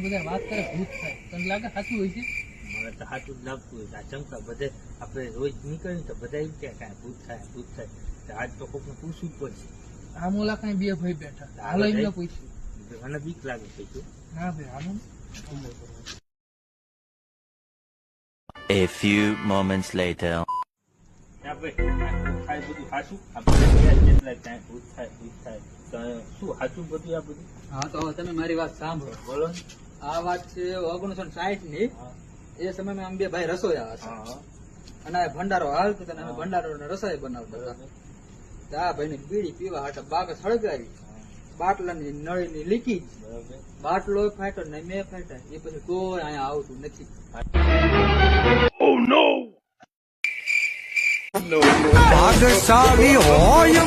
બધા વાત કરે ભૂત થાય તને લાગે સાચું હોય છે? મને તો સાચું જ લાગતું હોય. આ ચમકા બધે આપણે રોજ નીકળીએ તો બધા એમ કે કાંઈ ભૂત થાય ભૂત થાય. તો આજ તો કોકને પૂછવું જ પડશે. આ મોલા કઈ બે ભાઈ બેઠા હાલો એમને પૂછ્યું. મને બીક લાગે છે તું. ના ભાઈ હાલો. A few moments later. આપણે ભૂત થાય બધું સાચું આપણે કેટલા કાંઈ ભૂત થાય તો શું સાચું બધું આ બધું? હા તો હવે તમે મારી વાત સાંભળો. બોલો ને. આ વાત છે 1960 ની. એ સમયમાં આમ બે ભાઈ રસોયા હતા હા અને આ ભંડારો હાલતો હતો અને અમે ભંડારો ને રસોઈ બનાવતા હતા. તો આ ભાઈ ને બીડી પીવા હાટે બાકસ સળગાવી, બાટલાની નળીની લીકી, બરાબર. બાટલો ફાટ્યો ને મેં ફાટ્યા. એ પછી કોઈ અહીંયા આવતું નથી. ભાગશાળી હોય